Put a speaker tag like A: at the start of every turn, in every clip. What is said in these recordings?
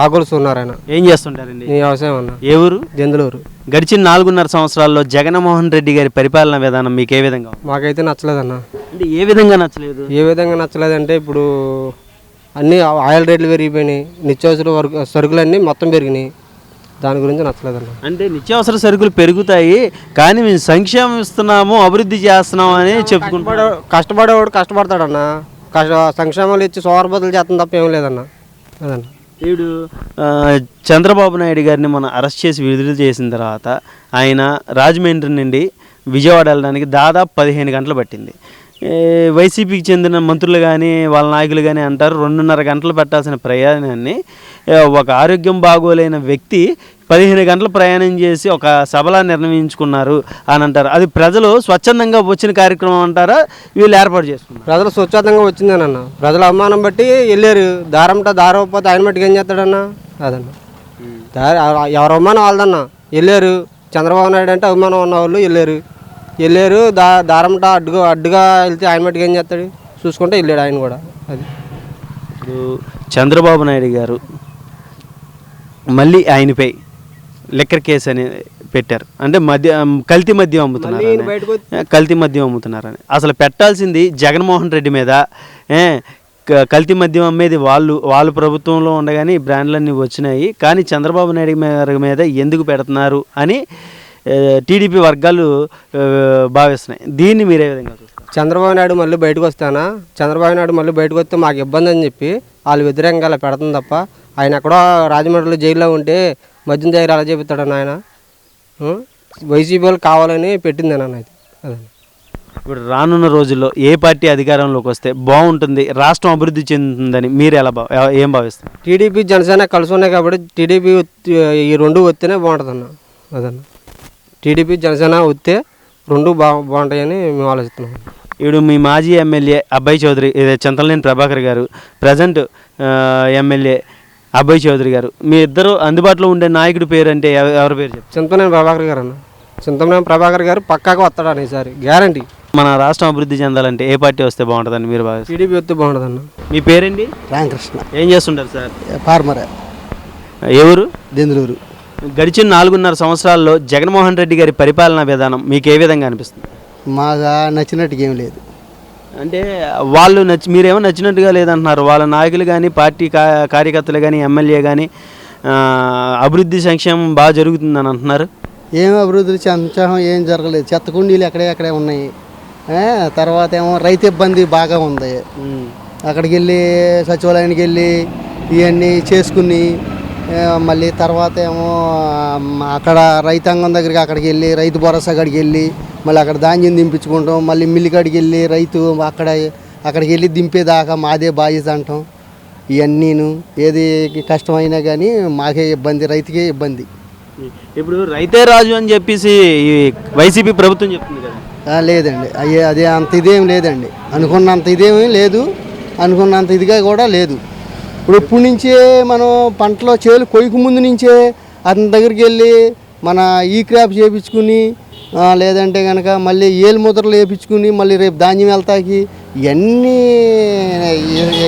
A: ఆకులు ఉన్నారాయన.
B: ఏం చేస్తుంటారండి?
A: వ్యవసాయం అన్న.
B: ఏ ఊరు?
A: జందులూరు.
B: గడిచిన 4.5 సంవత్సరాల్లో జగన్మోహన్ రెడ్డి గారి పరిపాలనా విధానం మీకు ఏ విధంగా ఉంది?
A: మాకైతే నచ్చలేదన్న.
B: అంటే ఏ విధంగా నచ్చలేదు?
A: ఏ విధంగా నచ్చలేదంటే ఇప్పుడు అన్నీ ఆయిల్ రేట్లు పెరిగిపోయినాయి, నిత్యావసర సరుకులన్నీ మొత్తం పెరిగినాయి. దాని గురించి నచ్చలేదన్న.
B: అంటే నిత్యావసర సరుకులు పెరుగుతాయి కానీ మేము సంక్షేమం ఇస్తున్నాము, అభివృద్ధి చేస్తున్నాము అని చెప్పుకుంటాడు.
A: కష్టపడేవాడు కష్టపడతాడన్న. సంక్షేమాలు ఇచ్చి సోమరబదులు చేస్తాం తప్ప ఏం లేదన్న. అదన్న.
B: వీడు చంద్రబాబు నాయుడు గారిని మనం అరెస్ట్ చేసి విడుదల చేసిన తర్వాత ఆయన రాజమండ్రి నుండి విజయవాడ వెళ్ళడానికి దాదాపు 15 గంటలు పట్టింది. వైసీపీకి చెందిన మంత్రులు కానీ వాళ్ళ నాయకులు కానీ అంటారు 2.5 గంటలు పెట్టాల్సిన ప్రయాణాన్ని ఒక ఆరోగ్యం బాగోలేని వ్యక్తి 15 గంటలు ప్రయాణం చేసి ఒక సభలా నిర్ణయించుకున్నారు అని అంటారు. అది ప్రజలు స్వచ్ఛందంగా వచ్చిన కార్యక్రమం అంటారా, వీళ్ళు ఏర్పాటు చేసుకున్నారు?
A: ప్రజలు స్వచ్ఛందంగా వచ్చిందేనన్న. ప్రజల అవమానం బట్టి వెళ్ళారు. దారవపోతే ఆయన మట్టుకు ఏం చేస్తాడన్న. అదన్న. ఎవరు అవమానం వాళ్ళదన్న. వెళ్ళారు. చంద్రబాబు నాయుడు అంటే అభిమానం ఉన్న వాళ్ళు వెళ్ళారు. దారంట అడ్డుగా వెళ్తే ఆయన మట్టుకు ఏం చేస్తాడు చూసుకుంటే వెళ్ళాడు ఆయన కూడా. అది
B: ఇప్పుడు చంద్రబాబు నాయుడు గారు మళ్ళీ ఆయనపై లిక్కర్ కేసు అని పెట్టారు. అంటే కల్తీ మద్యం అమ్ముతున్నారని. అసలు పెట్టాల్సింది జగన్మోహన్ రెడ్డి మీద. కల్తీ మద్యం అమ్మేది వాళ్ళు ప్రభుత్వంలో ఉండగానే ఈ బ్రాండ్లన్నీ వచ్చినాయి. కానీ చంద్రబాబు నాయుడు మీద ఎందుకు పెడుతున్నారు అని టీడీపీ వర్గాలు భావిస్తున్నాయి. దీన్ని మీరే విధంగా చూస్తారు?
A: చంద్రబాబు నాయుడు మళ్ళీ బయటకు వస్తే మాకు ఇబ్బంది అని చెప్పి వాళ్ళు వ్యతిరేకంగా అలా పెడుతుంది తప్ప ఆయన ఎక్కడో రాజమండ్రిలో జైల్లో ఉంటే మద్యం దగ్గర అలా చెబుతాడన్న. ఆయన వైసీపీ వాళ్ళు కావాలని పెట్టిందేనన్న. అది అదండి.
B: ఇప్పుడు రానున్న రోజుల్లో ఏ పార్టీ అధికారంలోకి వస్తే బాగుంటుంది, రాష్ట్రం అభివృద్ధి చెందుతుందని మీరు ఏం భావిస్తారు?
A: టీడీపీ జనసేన కలిసి ఉన్నాయి కాబట్టి టీడీపీ ఈ రెండు వస్తేనే బాగుంటుందన్న. అదన్న. టీడీపీ జనసేన వస్తే రెండు బాగుంటాయని మేము ఆలోచిస్తున్నాం.
B: ఇప్పుడు మీ మాజీ ఎమ్మెల్యే అబ్బాయి చౌదరి, చింతలనేని ప్రభాకర్ గారు, ప్రజెంట్ ఎమ్మెల్యే అబ్బాయి చౌదరి గారు, మీ ఇద్దరు అందుబాటులో ఉండే నాయకుడి పేరు అంటే ఎవరి పేరు చెప్పారు?
A: చింతలనేని ప్రభాకర్ గారు అన్న. చింతలనేని ప్రభాకర్ గారు పక్కాగా వస్తాడని ఈసారి గ్యారంటీ.
B: మన రాష్ట్రం అభివృద్ధి చెందాలంటే ఏ పార్టీ వస్తే బాగుంటుందని మీరు భావిస్తారు?
A: టీడీపీ వస్తే బాగుంటుందన్న.
B: మీ పేరేంటి?
A: రామకృష్ణ.
B: ఏం చేస్తుంటారు సార్?
A: ఫార్మర్.
B: ఎవరు?
A: దెందులూరు. గడిచిన
B: 4.5 సంవత్సరాల్లో జగన్మోహన్ రెడ్డి గారి పరిపాలనా విధానం మీకు ఏ విధంగా అనిపిస్తుంది?
A: మాగా నచ్చినట్టుగా ఏం లేదు.
B: అంటే వాళ్ళు మీరేమో నచ్చినట్టుగా లేదంటున్నారు. వాళ్ళ నాయకులు కానీ పార్టీ కార్యకర్తలు కానీ ఎమ్మెల్యే కానీ అభివృద్ధి సంక్షేమం బాగా జరుగుతుందని అంటున్నారు.
A: ఏం అభివృద్ధి సంక్షేమం ఏం జరగలేదు. చెత్త కుండీలు ఎక్కడే ఉన్నాయి. తర్వాత ఏమో రైతు ఇబ్బంది బాగా ఉంది. అక్కడికి వెళ్ళి సచివాలయానికి వెళ్ళి ఇవన్నీ చేసుకుని మళ్ళీ తర్వాత ఏమో అక్కడ రైతాంగం దగ్గరికి అక్కడికి వెళ్ళి రైతు భరోసా కాడికి వెళ్ళి మళ్ళీ అక్కడ ధాన్యం దింపించుకుంటాం. మళ్ళీ మిల్లి కాడికి వెళ్ళి రైతు అక్కడికి వెళ్ళి దింపేదాకా మాదే బాధ్యత అంటాం. ఇవన్నీను ఏది కష్టమైనా కానీ మాకే ఇబ్బంది, రైతుకే ఇబ్బంది.
B: ఇప్పుడు రైతే రాజు అని చెప్పేసి వైసీపీ ప్రభుత్వం చెప్తుంది కదా.
A: లేదండి, అదే అంత ఇదేం లేదండి. అనుకున్నంత ఇదేమీ లేదు, అనుకున్నంత ఇదిగా కూడా లేదు. ఇప్పుడు నుంచే మనం పంటలో చేలు కొయ్యకు ముందు నుంచే అతని దగ్గరికి వెళ్ళి మన ఈ క్రాప్ చేయించుకుని లేదంటే కనుక మళ్ళీ ఏలు ముద్రలు వేయించుకుని మళ్ళీ రేపు ధాన్యం వెళ్తాకి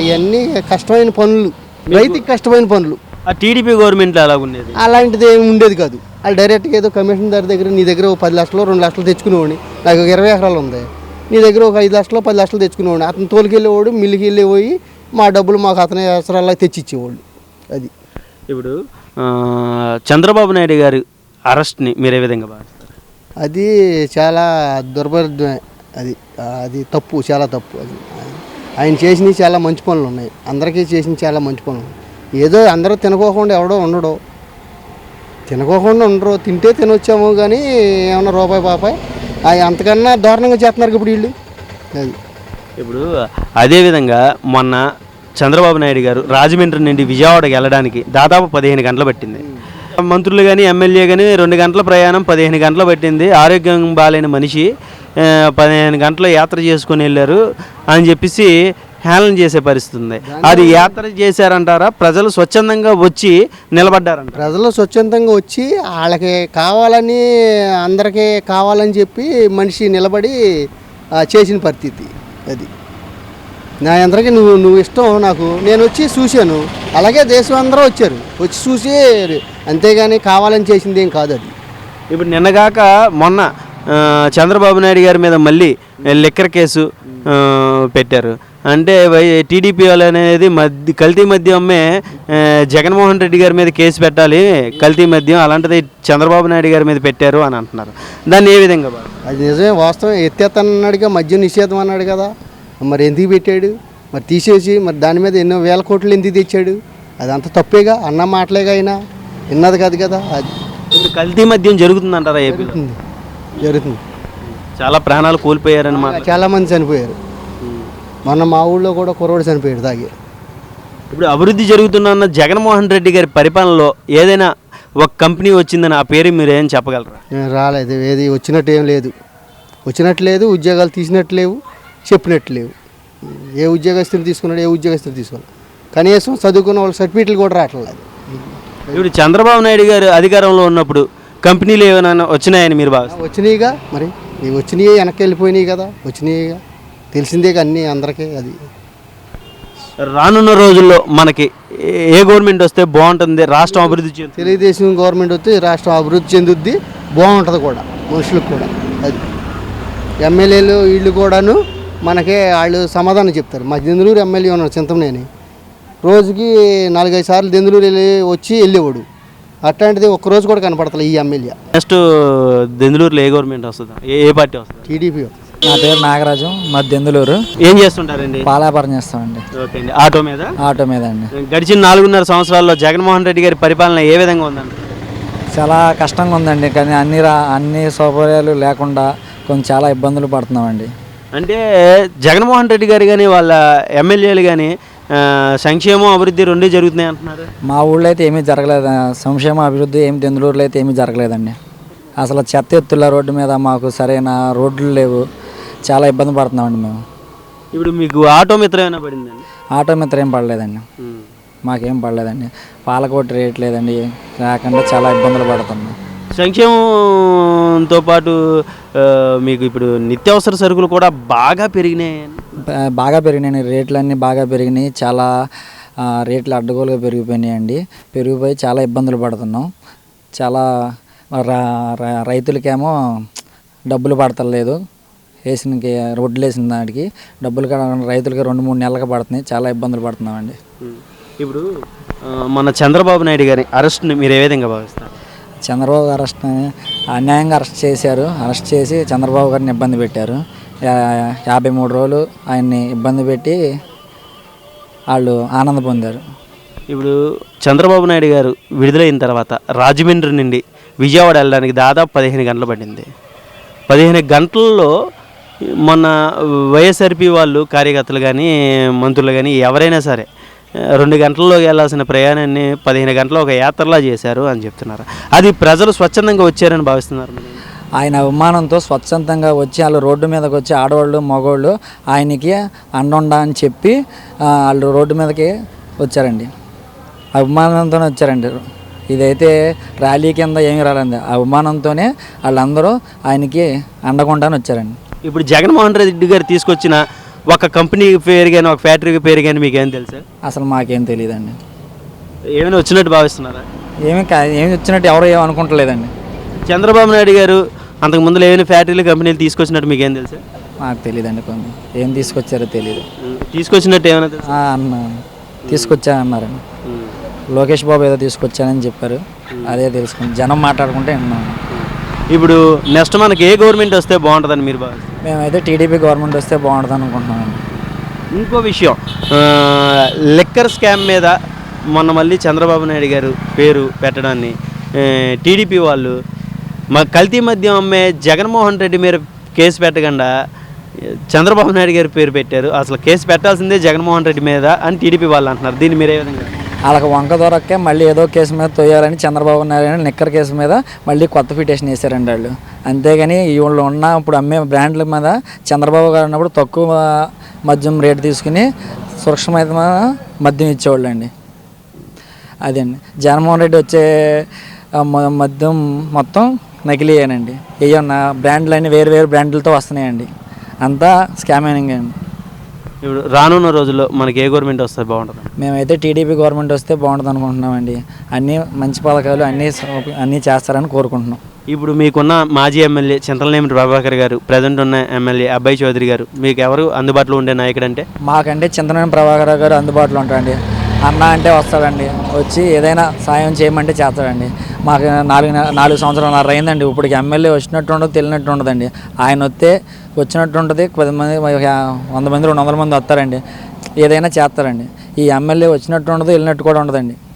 A: ఇవన్నీ కష్టమైన పనులు, రైతుకి కష్టమైన పనులు.
B: ఆ టీడీపీ గవర్నమెంట్లో అలా ఉండేది,
A: అలాంటిది ఏమి ఉండేది కాదు. వాళ్ళు డైరెక్ట్గా ఏదో కమిషన్ దగ్గర నీ దగ్గర 10 లక్షలు 2 లక్షలు తెచ్చుకునేవాడిని. నాకు 20 ఎకరాలు ఉంది. నీ దగ్గర 5 లక్షలు 10 లక్షలు తెచ్చుకునేవాడిని. అతను తోలుకెళ్ళేవాడు, మిల్లుకి వెళ్ళిపోయి మా డబ్బులు మాకు అతని అవసరాల్లో తెచ్చిచ్చేవాళ్ళు. అది
B: ఇప్పుడు చంద్రబాబు నాయుడు గారి అరెస్ట్ని మీరు ఏ విధంగా భావిస్తారు?
A: అది చాలా దుర్భరమే. అది తప్పు, చాలా తప్పు. అది ఆయన చేసినవి చాలా మంచి పనులు ఉన్నాయి. అందరికీ చేసినవి చాలా మంచి పనులు ఉన్నాయి. ఏదో అందరూ తినకోకుండా ఉండరు. తింటే తినొచ్చాము కానీ ఏమన్నా రూపాయి పాపాయి అంతకన్నా దారుణంగా చేస్తున్నారు ఇప్పుడు వీళ్ళు. అది
B: ఇప్పుడు అదేవిధంగా మొన్న చంద్రబాబు నాయుడు గారు రాజమండ్రి నుండి విజయవాడకి వెళ్ళడానికి దాదాపు 15 గంటలు పట్టింది. మంత్రులు కానీ ఎమ్మెల్యే కానీ 2 గంటల ప్రయాణం 15 గంటలు పట్టింది. ఆరోగ్యం బాగాలేని మనిషి 15 గంటలు యాత్ర చేసుకొని వెళ్ళారు అని చెప్పేసి హేళన చేసే పరిస్థితి ఉంది. అది యాత్ర చేశారంటారా, ప్రజలు స్వచ్ఛందంగా వచ్చి నిలబడ్డారంట?
A: ప్రజలు స్వచ్ఛందంగా వచ్చి వాళ్ళకి కావాలని అందరికీ కావాలని చెప్పి మనిషి నిలబడి చేసిన పరిస్థితి అది. నా అందరికీ నువ్వు ఇష్టం నాకు, నేను వచ్చి చూశాను. అలాగే దేశం అందరూ వచ్చారు, వచ్చి చూసి, అంతేగాని కావాలని చేసింది ఏం కాదు అది.
B: ఇప్పుడు నిన్నగాక మొన్న చంద్రబాబు నాయుడు గారి మీద మళ్ళీ లిక్కర్ కేసు పెట్టారు. అంటే టీడీపీ వాళ్ళు అనేది కల్తీ మద్యం అమ్మే జగన్మోహన్ రెడ్డి గారి మీద కేసు పెట్టాలి, కల్తీ మద్యం, అలాంటిది చంద్రబాబు నాయుడు గారి మీద పెట్టారు అని అంటున్నారు. దాన్ని ఏ విధంగా
A: అది నిజమే, వాస్తవం. ఎత్తేస్తానన్నాడుగా, మద్యం నిషేధం అన్నాడు కదా, మరి ఎందుకు పెట్టాడు? మరి తీసేసి మరి దాని మీద ఎన్నో వేల కోట్లు ఎందుకు తెచ్చాడు? అదంతా తప్పేగా, అన్న మాటలేగా, అయినా విన్నది కాదు కదా. అది
B: కల్తీ మద్యం జరుగుతుందంటారా ఏపీలో?
A: జరుగుతుంది.
B: చాలా ప్రాణాలు కోల్పోయారని మాట.
A: చాలామంది చనిపోయారు. మొన్న మా ఊళ్ళో కూడా కుర్రోడు చనిపోయాడు తాగి.
B: ఇప్పుడు అభివృద్ధి జరుగుతున్న జగన్మోహన్ రెడ్డి గారి పరిపాలనలో ఏదైనా ఒక కంపెనీ వచ్చిందని ఆ పేరు మీరు ఏం చెప్పగలరా?
A: రాలేదు, ఏది వచ్చినట్టు ఏం లేదు, వచ్చినట్టు లేదు, ఉద్యోగాలు తీసినట్టు లేవు, చెప్పినట్టు లేవు. ఏ ఉద్యోగస్తులు తీసుకున్నాడు, ఏ ఉద్యోగస్తులు తీసుకోవాలి, కనీసం చదువుకున్న వాళ్ళ సర్టిఫికెట్లు కూడా రావట్లేదు.
B: ఇప్పుడు చంద్రబాబు నాయుడు గారు అధికారంలో ఉన్నప్పుడు కంపెనీలు ఏమైనా వచ్చినాయని మీరు బాగా?
A: వచ్చినాయిగా, మరి ఇవి వచ్చినాయి, వెనక్కి వెళ్ళిపోయినాయి కదా, వచ్చినాయిగా, తెలిసిందే అన్నీ అందరికీ. అది
B: రానున్న రోజుల్లో మనకి ఏ గవర్నమెంట్ వస్తే బాగుంటుంది, రాష్ట్రం అభివృద్ధి చెందుతుంది?
A: తెలుగుదేశం గవర్నమెంట్ వస్తే రాష్ట్రం అభివృద్ధి చెందుద్ది, బాగుంటుంది కూడా, మనుషులకు కూడా. అది ఎమ్మెల్యేలు వీళ్ళు కూడాను మనకే వాళ్ళు సమాధానం చెప్తారు. మా దెందులూరు ఎమ్మెల్యే ఉన్నాడు చింతమనేని, రోజుకి 4-5 సార్లు దెందులూరు వచ్చి వెళ్ళేవాడు. అట్లాంటిది ఒక్కరోజు కూడా కనపడతలే ఈ ఎమ్మెల్యే.
B: నెక్స్ట్ దెందులూరులో ఏ గవర్నమెంట్ వస్తుంది, ఏ పార్టీ వస్తుంది?
A: టీడీపీ.
C: నా పేరు నాగరాజు, మా దెందులూరు.
B: ఏం చేస్తుంటారండి?
C: పాలాపారం చేస్తామండి.
B: ఓకే అండి. ఆటో మీద?
C: ఆటో మీద అండి.
B: గడిచిన 4.5 సంవత్సరాల్లో జగన్మోహన్ రెడ్డి గారి పరిపాలన ఏ విధంగా ఉందండి?
C: చాలా కష్టంగా ఉందండి, కానీ అన్ని సౌకర్యాలు లేకుండా కొంచెం చాలా ఇబ్బందులు పడుతున్నామండి.
B: అంటే జగన్మోహన్ రెడ్డి గారు కానీ వాళ్ళ ఎమ్మెల్యేలు కానీ సంక్షేమం అభివృద్ధి రెండే జరుగుతున్నాయి అంటున్నారు.
C: మా ఊళ్ళో అయితే ఏమీ జరగలేదు, సంక్షేమ అభివృద్ధి ఏమి దెందులూరులో అయితే ఏమీ జరగలేదండి. అసలు చెత్త ఎత్తుల రోడ్డు మీద మాకు సరైన రోడ్లు లేవు, చాలా ఇబ్బంది పడుతున్నామండి మేము.
B: ఇప్పుడు మీకు ఆటో మిత్రం ఏమైనా పడిందండి?
C: ఆటో మిత్రం ఏం పడలేదండి, మాకేం పడలేదండి. పాలకోటి రేట్ లేదండి, లేకుండా చాలా ఇబ్బందులు పడుతున్నాం.
B: సంక్షేమంతో పాటు మీకు ఇప్పుడు నిత్యావసర సరుకులు కూడా బాగా పెరిగినాయి.
C: రేట్లన్నీ బాగా పెరిగినాయి, చాలా రేట్లు అడ్డగోలుగా పెరిగిపోయినాయండి. పెరిగిపోయి చాలా ఇబ్బందులు పడుతున్నాం. చాలా రైతులకేమో డబ్బులు పడతలేదు, వడ్లు వేసిన దానికి డబ్బులు రైతులకి 2-3 నెలలకు పడుతున్నాయి, చాలా ఇబ్బందులు పడుతున్నామండి.
B: ఇప్పుడు మన చంద్రబాబు నాయుడు గారి అరెస్ట్ని మీరు ఏ విధంగా భావిస్తారు?
C: చంద్రబాబు అరెస్ట్ని అన్యాయంగా అరెస్ట్ చేశారు. అరెస్ట్ చేసి చంద్రబాబు గారిని ఇబ్బంది పెట్టారు. 53 రోజులు ఆయన్ని ఇబ్బంది పెట్టి వాళ్ళు ఆనందం పొందారు.
B: ఇప్పుడు చంద్రబాబు నాయుడు గారు విడుదలైన తర్వాత రాజమండ్రి నుండి విజయవాడ వెళ్ళడానికి దాదాపు 15 గంటలు పడింది. 15 గంటల్లో మన వైఎస్ఆర్పీ వాళ్ళు కార్యకర్తలు కానీ మంత్రులు కానీ ఎవరైనా సరే 2 గంటల్లో వెళ్ళాల్సిన ప్రయాణాన్ని 15 గంటలు ఒక యాత్రలా చేశారు అని చెప్తున్నారు. అది ప్రజలు స్వచ్ఛందంగా వచ్చారని భావిస్తున్నారు.
C: ఆయన అభిమానంతో స్వచ్ఛందంగా వచ్చి వాళ్ళు రోడ్డు మీదకి వచ్చి ఆడవాళ్ళు మగవాళ్ళు ఆయనకి అండుండా అని చెప్పి వాళ్ళు రోడ్డు మీదకి వచ్చారండి, అభిమానంతోనే వచ్చారండి. ఇదైతే ర్యాలీ కింద ఏమీ రాలండి, అభిమానంతోనే వాళ్ళందరూ ఆయనకి అండకుండానే వచ్చారండి.
B: ఇప్పుడు జగన్మోహన్ రెడ్డి గారు తీసుకొచ్చిన ఒక కంపెనీ పేరు కానీ ఒక ఫ్యాక్టరీ పేరు కానీ మీకు ఏం తెలుసా?
C: అసలు మాకేం తెలియదండి.
B: ఏమైనా వచ్చినట్టు భావిస్తున్నారా?
C: ఏమి వచ్చినట్టు ఎవరు ఏమనుకుంటలేదండి.
B: చంద్రబాబు నాయుడు గారు అంతకుముందు ఏమైనా ఫ్యాక్టరీలు కంపెనీలు తీసుకొచ్చినట్టు మీకు ఏం తెలుసా?
C: మాకు తెలియదండి, కొన్ని ఏం తీసుకొచ్చారో తెలియదు.
B: తీసుకొచ్చినట్టు ఏమైనా తెలుసా?
C: తీసుకొచ్చారన్నారండి, లోకేష్ బాబు ఏదో తీసుకొచ్చానని చెప్పారు, అదే తెలుసుకుని జనం మాట్లాడుకుంటే విన్నాను.
B: ఇప్పుడు నెక్స్ట్ మనకి ఏ గవర్నమెంట్ వస్తే బాగుంటుందని మీరు భావిస్తారు?
C: మేమైతే టీడీపీ గవర్నమెంట్ వస్తే బాగుంటుంది అనుకుంటున్నామండి.
B: ఇంకో విషయం, లిక్కర్ స్కామ్ మీద మొన్న మళ్ళీ చంద్రబాబు నాయుడు గారు పేరు పెట్టడాన్ని టీడీపీ వాళ్ళు మా కల్తీ మద్యం అమ్మే జగన్మోహన్ రెడ్డి మీద కేసు పెట్టకుండా చంద్రబాబు నాయుడు గారి పేరు పెట్టారు. అసలు కేసు పెట్టాల్సిందే జగన్మోహన్ రెడ్డి మీద అని టీడీపీ వాళ్ళు అంటున్నారు. దీన్ని మీరే విధంగా?
C: వాళ్ళకి వంక దొరక్కే మళ్ళీ ఏదో కేసు మీద తొయ్యాలని చంద్రబాబు నాయుడు నిక్కర్ కేసు మీద మళ్ళీ కొత్త పిటిషన్ వేసారండి వాళ్ళు. అంతేగాని వీళ్ళు ఉన్న ఇప్పుడు అమ్మే బ్రాండ్ల మీద చంద్రబాబు గారు ఉన్నప్పుడు తక్కువ మద్యం రేటు తీసుకుని సురక్షితమైన మద్యం ఇచ్చేవాళ్ళు అండి. అదండి జగన్మోహన్ రెడ్డి వచ్చే మద్యం మొత్తం నకిలీయేనండి. ఏమన్నా బ్రాండ్లు అన్నీ వేరు వేరు బ్రాండ్లతో వస్తున్నాయండి, అంతా స్కామింగ్ అండి.
B: ఇప్పుడు రానున్న రోజుల్లో మనకి ఏ గవర్నమెంట్ వస్తే బాగుంటుంది?
C: మేమైతే టీడీపీ గవర్నమెంట్ వస్తే బాగుంటుంది అనుకుంటున్నామండి. అన్నీ మంచి పథకాలు అన్నీ చేస్తారని కోరుకుంటున్నాం.
B: ఇప్పుడు మీకున్న మాజీ ఎమ్మెల్యే చింతలనేని ప్రభాకర్ గారు, ప్రజెంట్ ఉన్న ఎమ్మెల్యే అబ్బాయి చౌదరి గారు, మీకు ఎవరు అందుబాటులో ఉండే నాయకుడు అంటే?
C: మాకంటే చింతనేని ప్రభాకర్ గారు అందుబాటులో ఉంటారండి. అన్న అంటే వస్తాడండి, వచ్చి ఏదైనా సాయం చేయమంటే చేస్తాడండి. మాకు 4 సంవత్సరాలు అయిందండి, ఇప్పటికి ఎమ్మెల్యే వచ్చినట్టు ఉండదు, తెలియనట్టు ఉండదండి. ఆయన వస్తే వచ్చినట్టు ఉంటుంది. 10 మంది 100 మంది 200 మంది వస్తారండి, ఏదైనా చేస్తారండి. ఈ ఎమ్మెల్యే వచ్చినట్టు ఉండదు, వెళ్ళినట్టు కూడా ఉండదండి.